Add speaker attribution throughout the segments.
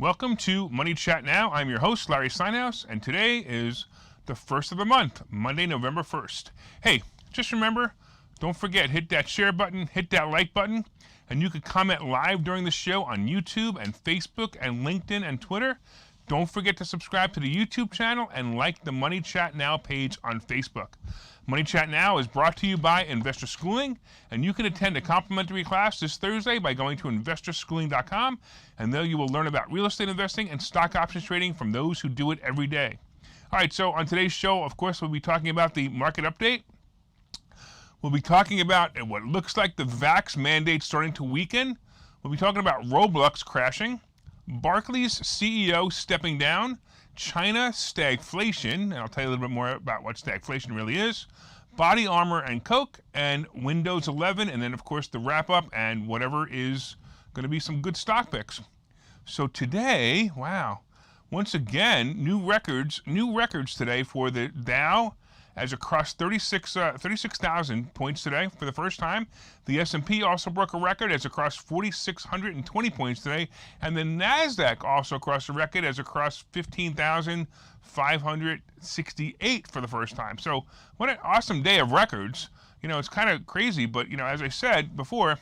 Speaker 1: Welcome to Money Chat Now. I'm your host, Larry Steinhouse, and today is the first of the month, Monday, November 1st. Hey, just remember, don't forget, hit that share button, hit that like button, and you can comment live during the show on YouTube and Facebook and LinkedIn and Twitter. Don't forget to subscribe to the YouTube channel and like the Money Chat Now page on Facebook. Money Chat Now is brought to you by Investor Schooling, and you can attend a complimentary class this Thursday by going to investorschooling.com, and there you will learn about real estate investing and stock options trading from those who do it every day. All right, so on today's show, of course, we'll be talking about the market update. We'll be talking about what looks like the vax mandate starting to weaken. We'll be talking about Roblox crashing, Barclays CEO stepping down, China stagflation, and I'll tell you a little bit more about what stagflation really is, Body Armor and Coke, and Windows 11, and then, of course, the wrap-up and whatever is going to be some good stock picks. So today, wow, once again, new records today for the Dow, as it crossed 36,000 points today for the first time. The S&P also broke a record as it crossed 4,620 points today. And the NASDAQ also crossed a record as it crossed 15,568 for the first time. So what an awesome day of records. You know, it's kind of crazy, but, you know, as I said before,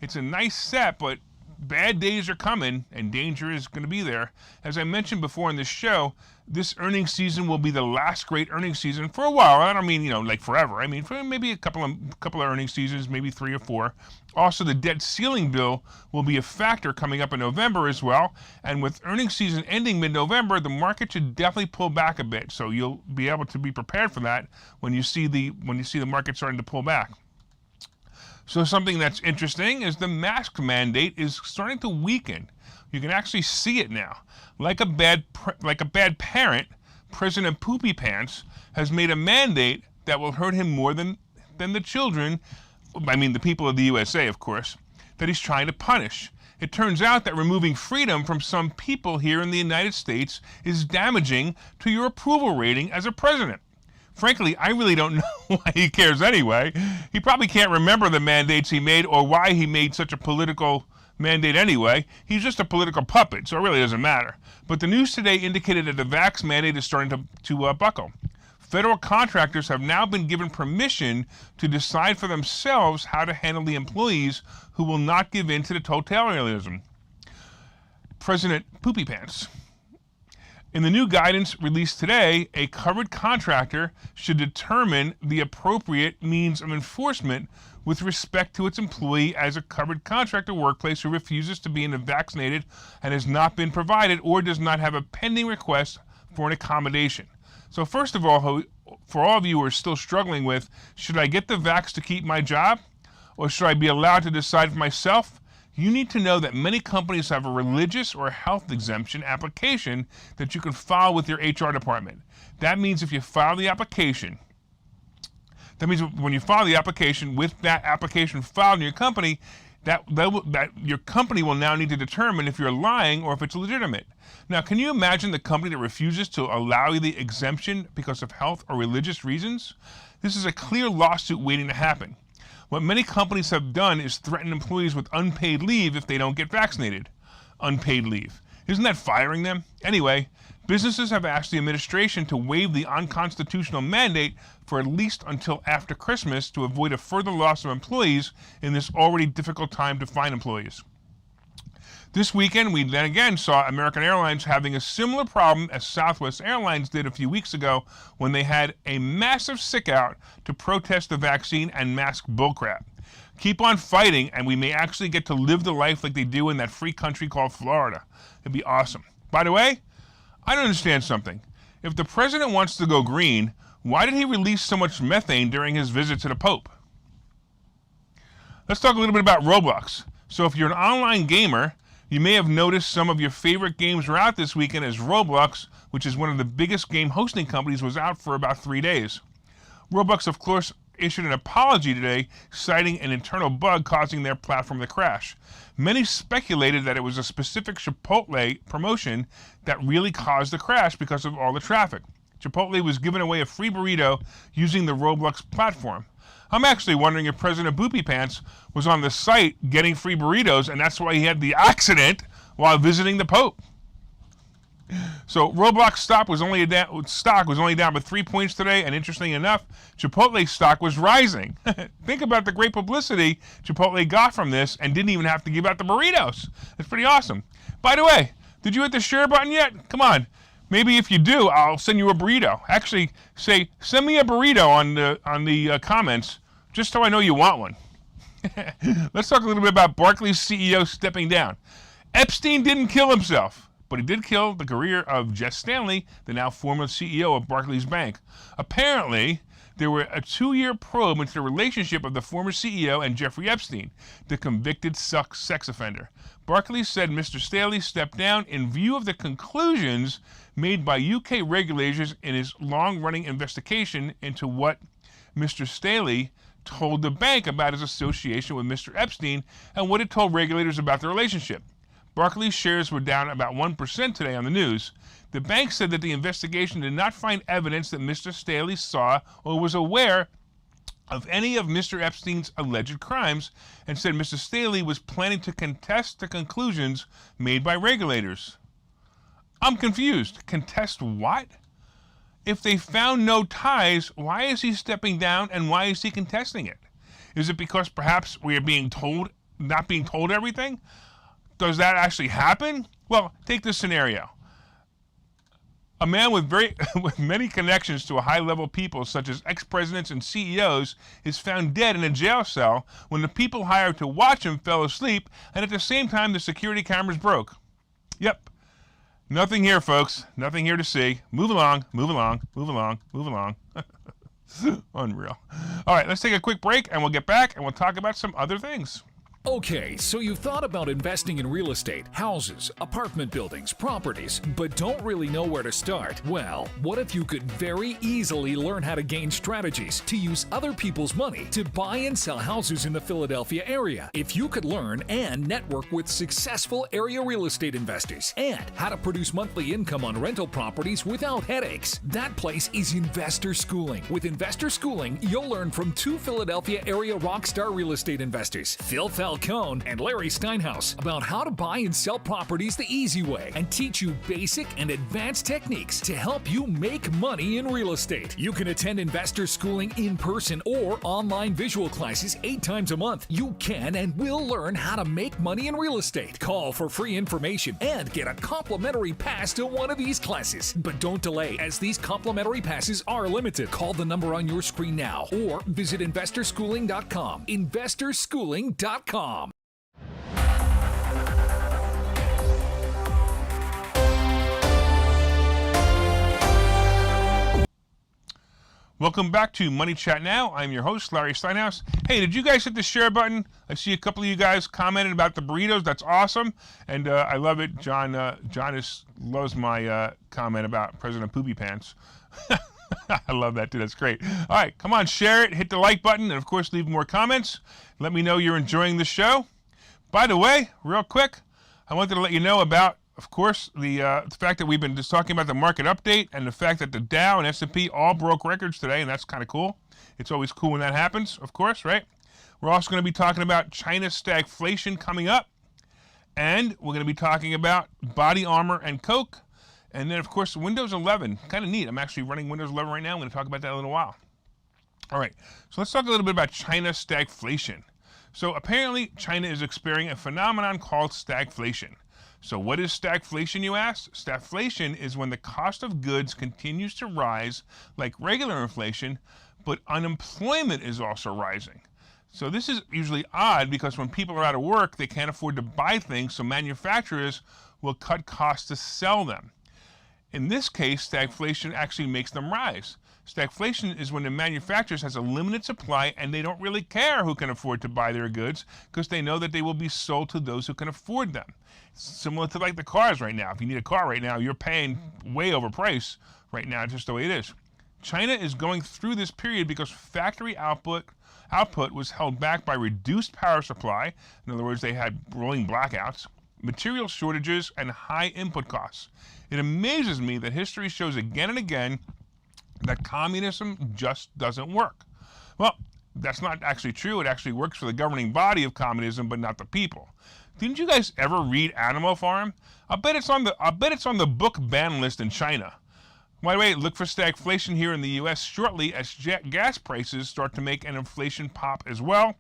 Speaker 1: it's a nice set, but bad days are coming and danger is going to be there. As I mentioned before in this show, this earnings season will be the last great earnings season for a while. I don't mean, you know, like forever. I mean, for maybe a couple of earnings seasons, maybe 3 or 4. Also, the debt ceiling bill will be a factor coming up in November as well. And with earnings season ending mid-November, the market should definitely pull back a bit. So you'll be able to be prepared for that when you see the market starting to pull back. So something that's interesting is the mask mandate is starting to weaken. You can actually see it now. Like a bad parent, President Poopy Pants has made a mandate that will hurt him more than the children, I mean the people of the USA, of course, that he's trying to punish. It turns out that removing freedom from some people here in the United States is damaging to your approval rating as a president. Frankly, I really don't know why he cares anyway. He probably can't remember the mandates he made or why he made such a political mandate anyway. He's just a political puppet, so it really doesn't matter. But the news today indicated that the vax mandate is starting to buckle. Federal contractors have now been given permission to decide for themselves how to handle the employees who will not give in to the totalitarianism. President Poopy Pants. In the new guidance released today, a covered contractor should determine the appropriate means of enforcement with respect to its employee as a covered contractor workplace who refuses to be vaccinated and has not been provided or does not have a pending request for an accommodation. So first of all, for all of you who are still struggling with, should I get the vax to keep my job or should I be allowed to decide for myself? You need to know that many companies have a religious or health exemption application that you can file with your HR department. That means if you file the application, when you file the application with that application filed in your company, that your company will now need to determine if you're lying or if it's legitimate. Now, can you imagine the company that refuses to allow you the exemption because of health or religious reasons? This is a clear lawsuit waiting to happen. What many companies have done is threaten employees with unpaid leave if they don't get vaccinated. Unpaid leave. Isn't that firing them? Anyway, businesses have asked the administration to waive the unconstitutional mandate for at least until after Christmas to avoid a further loss of employees in this already difficult time to find employees. This weekend, we then again saw American Airlines having a similar problem as Southwest Airlines did a few weeks ago when they had a massive sick-out to protest the vaccine and mask bullcrap. Keep on fighting, and we may actually get to live the life like they do in that free country called Florida. It'd be awesome. By the way, I don't understand something. If the president wants to go green, why did he release so much methane during his visit to the Pope? Let's talk a little bit about Roblox. So if you're an online gamer, you may have noticed some of your favorite games were out this weekend as Roblox, which is one of the biggest game hosting companies, was out for about 3 days. Roblox, of course, issued an apology today, citing an internal bug causing their platform to crash. Many speculated that it was a specific Chipotle promotion that really caused the crash because of all the traffic. Chipotle was giving away a free burrito using the Roblox platform. I'm actually wondering if President Poopy Pants was on the site getting free burritos, and that's why he had the accident while visiting the Pope. So Roblox stock was only down by 3 points today, and interestingly enough, Chipotle stock was rising. Think about the great publicity Chipotle got from this and didn't even have to give out the burritos. It's pretty awesome. By the way, did you hit the share button yet? Come on. Maybe if you do, I'll send you a burrito. Actually, send me a burrito on the comments, just so I know you want one. Let's talk a little bit about Barclays CEO stepping down. Epstein didn't kill himself, but he did kill the career of Jess Stanley, the now former CEO of Barclays Bank. Apparently, there were a 2-year probe into the relationship of the former CEO and Jeffrey Epstein, the convicted sex offender. Barclays said Mr. Staley stepped down in view of the conclusions made by UK regulators in his long-running investigation into what Mr. Staley told the bank about his association with Mr. Epstein and what it told regulators about the relationship. Barclays shares were down about 1% today on the news. The bank said that the investigation did not find evidence that Mr. Staley saw or was aware of any of Mr. Epstein's alleged crimes, and said Mr. Staley was planning to contest the conclusions made by regulators. I'm confused. Contest what? If they found no ties, why is he stepping down and why is he contesting it? Is it because perhaps we are not being told everything? Does that actually happen? Well, take this scenario. A man with many connections to high-level people, such as ex-presidents and CEOs, is found dead in a jail cell when the people hired to watch him fell asleep, and at the same time the security cameras broke. Yep. Nothing here, folks. Nothing here to see. Move along, move along, move along, move along. Unreal. All right, let's take a quick break, and we'll get back, and we'll talk about some other things.
Speaker 2: Okay, so you've thought about investing in real estate, houses, apartment buildings, properties, but don't really know where to start? Well, what if you could very easily learn how to gain strategies to use other people's money to buy and sell houses in the Philadelphia area? If you could learn and network with successful area real estate investors and how to produce monthly income on rental properties without headaches, that place is Investor Schooling. With Investor Schooling, you'll learn from 2 Philadelphia area rockstar real estate investors, Phil Falcone and Larry Steinhouse, about how to buy and sell properties the easy way and teach you basic and advanced techniques to help you make money in real estate. You can attend Investor Schooling in person or online visual classes 8 times a month. You can and will learn how to make money in real estate. Call for free information and get a complimentary pass to one of these classes. But don't delay, as these complimentary passes are limited. Call the number on your screen now or visit investorschooling.com. investorschooling.com.
Speaker 1: Welcome back to Money Chat Now. I'm your host, Larry Steinhouse. Hey, did you guys hit the share button? I see a couple of you guys commented about the burritos. That's awesome. And I love it. John loves my comment about President Poopy Pants. I love that too. That's great. All right, come on, share it, hit the like button, and of course, leave more comments. Let me know you're enjoying the show. By the way, real quick, I wanted to let you know about, of course, the fact that we've been just talking about the market update and the fact that the Dow and S&P all broke records today, and that's kind of cool. It's always cool when that happens, of course, right? We're also going to be talking about China's stagflation coming up, and we're going to be talking about Body Armor and Coke, and then, of course, Windows 11. Kind of neat. I'm actually running Windows 11 right now. I'm going to talk about that in a little while. All right, so let's talk a little bit about China's stagflation. So apparently, China is experiencing a phenomenon called stagflation. So what is stagflation, you ask? Stagflation is when the cost of goods continues to rise like regular inflation, but unemployment is also rising. So this is usually odd because when people are out of work, they can't afford to buy things, so manufacturers will cut costs to sell them. In this case, stagflation actually makes them rise. Stagflation is when the manufacturers has a limited supply and they don't really care who can afford to buy their goods because they know that they will be sold to those who can afford them. It's similar to like the cars right now. If you need a car right now, you're paying way over price right now, just the way it is. China is going through this period because factory output was held back by reduced power supply. In other words, they had rolling blackouts, material shortages, and high input costs. It amazes me that history shows again and again that communism just doesn't work. Well, that's not actually true. It actually works for the governing body of communism, but not the people. Didn't you guys ever read Animal Farm? I bet it's on the book ban list in China. By the way, look for stagflation here in the U.S. shortly as gas prices start to make an inflation pop as well,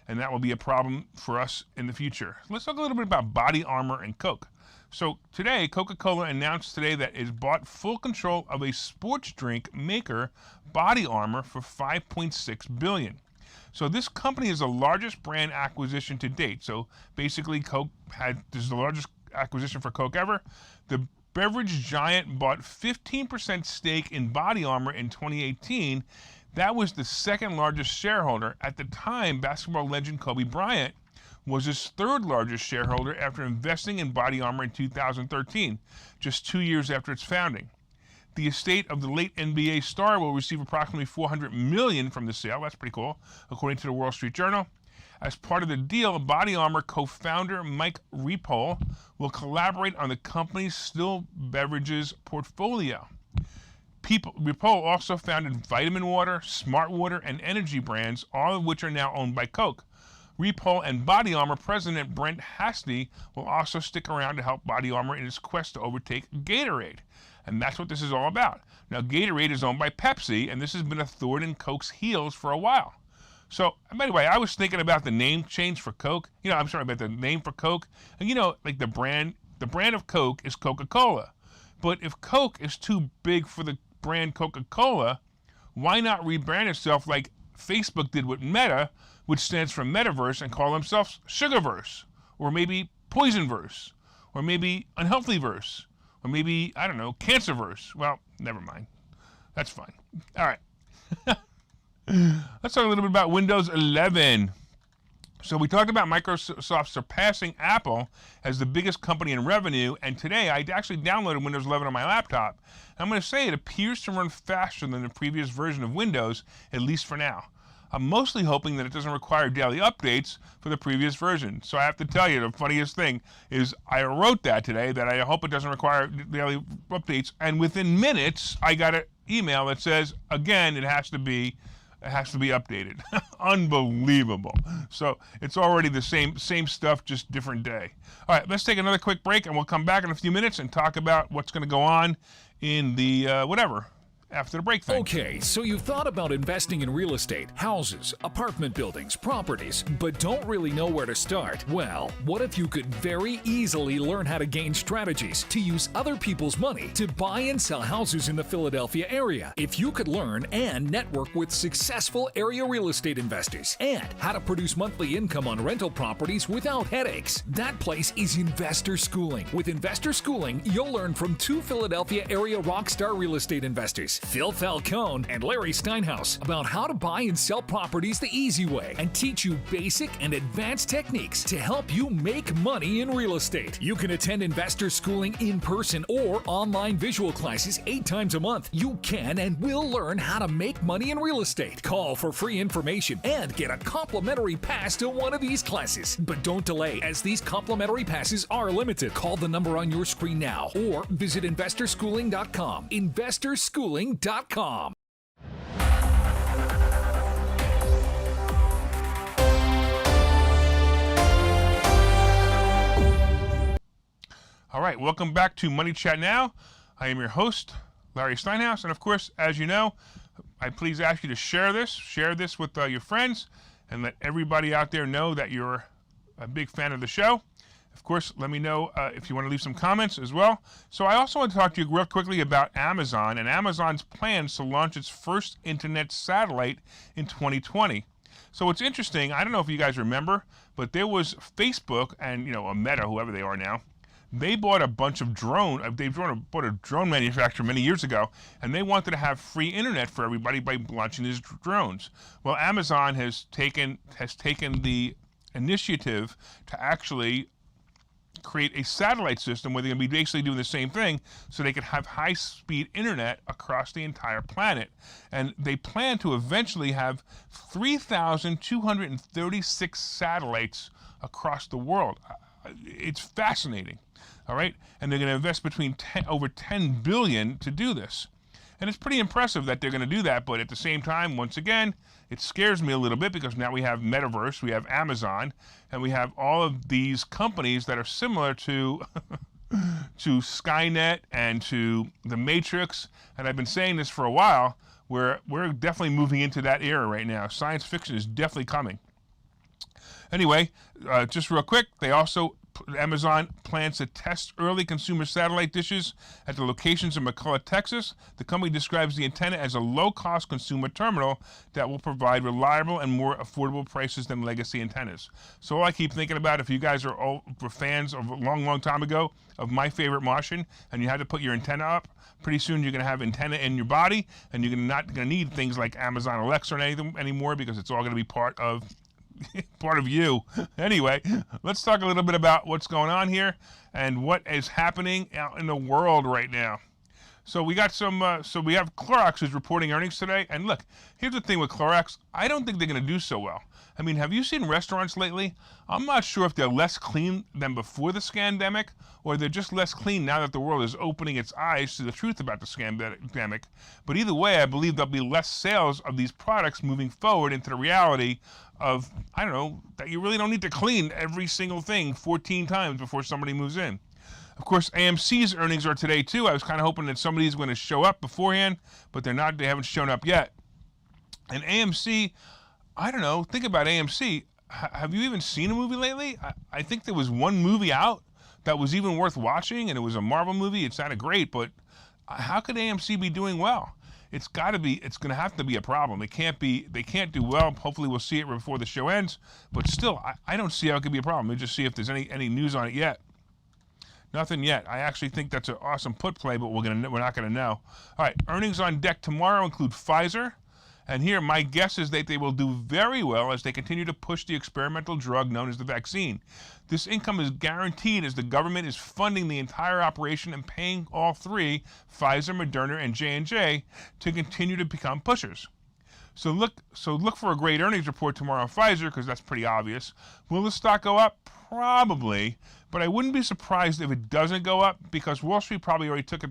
Speaker 1: and that will be a problem for us in the future. Let's talk a little bit about Body Armor and Coke. So today, Coca-Cola announced today that it's bought full control of a sports drink maker, Body Armor, for $5.6 billion. So this company is the largest brand acquisition to date. So basically, this is the largest acquisition for Coke ever. The beverage giant bought 15% stake in Body Armor in 2018. That was the second largest shareholder. At the time, basketball legend Kobe Bryant was his third largest shareholder after investing in Body Armor in 2013, just 2 years after its founding. The estate of the late NBA star will receive approximately $400 million from the sale. That's pretty cool, according to the Wall Street Journal. As part of the deal, Body Armor co-founder Mike Ripoll will collaborate on the company's still beverages portfolio. Ripoll also founded Vitamin Water, Smart Water, and energy brands, all of which are now owned by Coke. Ripoll and Body Armor president Brent Hasty will also stick around to help Body Armor in its quest to overtake Gatorade. And that's what this is all about. Now, Gatorade is owned by Pepsi, and this has been a thorn in Coke's heels for a while. So, by the way, I was thinking about the name change for Coke. About the name for Coke. And like the brand of Coke is Coca-Cola. But if Coke is too big for the brand Coca-Cola, why not rebrand itself like Facebook did with Meta, which stands for Metaverse, and call themselves Sugarverse, or maybe Poisonverse, or maybe Unhealthyverse, or maybe, I don't know, Cancerverse. Well, never mind. That's fine. All right. Let's talk a little bit about Windows 11. So we talked about Microsoft surpassing Apple as the biggest company in revenue, and today I actually downloaded Windows 11 on my laptop. I'm going to say it appears to run faster than the previous version of Windows, at least for now. I'm mostly hoping that it doesn't require daily updates for the previous version. So I have to tell you, the funniest thing is I wrote that today, that I hope it doesn't require daily updates, and within minutes I got an email that says, again, it has to be updated. Unbelievable. So it's already the same stuff, just different day. All right, let's take another quick break, and we'll come back in a few minutes and talk about what's going to go on in the after the break thing.
Speaker 2: Okay, so you've thought about investing in real estate, houses, apartment buildings, properties, but don't really know where to start? Well, what if you could very easily learn how to gain strategies to use other people's money to buy and sell houses in the Philadelphia area? If you could learn and network with successful area real estate investors and how to produce monthly income on rental properties without headaches, that place is Investor Schooling. With Investor Schooling, you'll learn from two Philadelphia area rockstar real estate investors, Phil Falcone and Larry Steinhouse, about how to buy and sell properties the easy way and teach you basic and advanced techniques to help you make money in real estate. You can attend Investor Schooling in person or online visual classes 8 times a month. You can and will learn how to make money in real estate. Call for free information and get a complimentary pass to one of these classes. But don't delay, as these complimentary passes are limited. Call the number on your screen now or visit investorschooling.com. investorschooling.com.
Speaker 1: All right, welcome back to Money Chat Now. I am your host, Larry Steinhouse, and of course, as you know, I please ask you to share this with your friends, and let everybody out there know that you're a big fan of the show. Of course, let me know if you want to leave some comments as well. So I also want to talk to you real quickly about Amazon and Amazon's plans to launch its first internet satellite in 2020. So it's interesting, I don't know if you guys remember, but there was Facebook and, a Meta, whoever they are now. They bought a bunch of bought a drone manufacturer many years ago, and they wanted to have free internet for everybody by launching these drones. Well, Amazon has taken the initiative to actually create a satellite system where they're going to be basically doing the same thing, so they could have high-speed internet across the entire planet. And they plan to eventually have 3,236 satellites across the world. It's fascinating, all right? And they're going to invest over $10 billion to do this. And it's pretty impressive that they're going to do that. But at the same time, once again, it scares me a little bit because now we have Metaverse, we have Amazon, and we have all of these companies that are similar to to Skynet and to the Matrix. And I've been saying this for a while. We're definitely moving into that era right now. Science fiction is definitely coming. Anyway, just real quick, Amazon plans to test early consumer satellite dishes at the locations in McCullough, Texas. The company describes the antenna as a low-cost consumer terminal that will provide reliable and more affordable prices than legacy antennas. So all I keep thinking about, if you guys were fans of a long, long time ago of My Favorite Martian, and you had to put your antenna up, pretty soon you're going to have antenna in your body, and you're not going to need things like Amazon Alexa or anything anymore, because it's all going to be part of you. Anyway, let's talk a little bit about what's going on here and what is happening out in the world right now. So we got we have Clorox is reporting earnings today. And look, here's the thing with Clorox. I don't think they're going to do so well. I mean, have you seen restaurants lately? I'm not sure if they're less clean than before the scandemic, or they're just less clean now that the world is opening its eyes to the truth about the scandemic. But either way, I believe there'll be less sales of these products moving forward into the reality of, I don't know, that you really don't need to clean every single thing 14 times before somebody moves in. Of course, AMC's earnings are today too. I was kind of hoping that somebody's going to show up beforehand, but they're not. They haven't shown up yet. And AMC, I don't know, think about AMC. Have you even seen a movie lately? I think there was one movie out that was even worth watching, and it was a Marvel movie. It sounded great, but how could AMC be doing well? It's got to be. It's going to have to be a problem. They can't do well. Hopefully, we'll see it before the show ends. But still, I don't see how it could be a problem. We'll just see if there's any news on it yet. Nothing yet. I actually think that's an awesome put play, but we're not going to know. All right, earnings on deck tomorrow include Pfizer. And here, my guess is that they will do very well as they continue to push the experimental drug known as the vaccine. This income is guaranteed as the government is funding the entire operation and paying all three, Pfizer, Moderna, and J&J, to continue to become pushers. So look for a great earnings report tomorrow on Pfizer, because that's pretty obvious. Will the stock go up? Probably, but I wouldn't be surprised if it doesn't go up, because Wall Street probably already took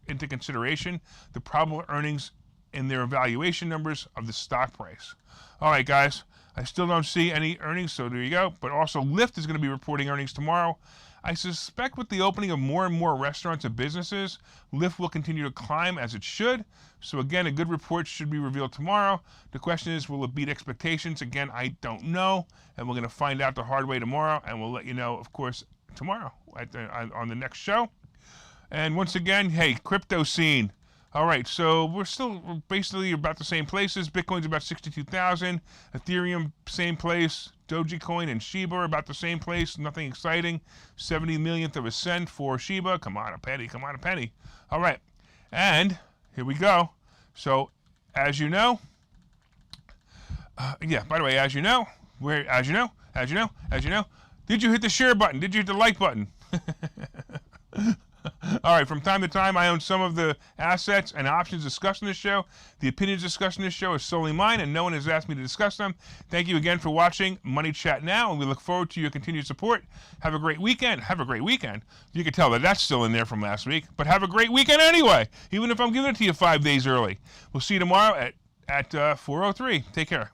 Speaker 1: into consideration the probable earnings in their evaluation numbers of the stock price. All right, guys, I still don't see any earnings, so there you go. But also, Lyft is going to be reporting earnings tomorrow. I suspect with the opening of more and more restaurants and businesses, Lyft will continue to climb as it should. So again, a good report should be revealed tomorrow. The question is, will it beat expectations? Again, I don't know, and we're going to find out the hard way tomorrow, and we'll let you know, of course, tomorrow on the next show. And once again, hey, crypto scene. All right, so we're basically about the same places. Bitcoin's about 62,000. Ethereum, same place. Dogecoin and Shiba are about the same place. Nothing exciting. 70 millionth of a cent for Shiba. Come on, a penny. Come on, a penny. All right, and here we go. So, as you know, by the way, as you know, did you hit the share button? Did you hit the like button? All right, from time to time, I own some of the assets and options discussed in this show. The opinions discussed in this show are solely mine, and no one has asked me to discuss them. Thank you again for watching Money Chat Now, and we look forward to your continued support. Have a great weekend. Have a great weekend. You can tell that that's still in there from last week, but have a great weekend anyway, even if I'm giving it to you 5 days early. We'll see you tomorrow at 4:03. Take care.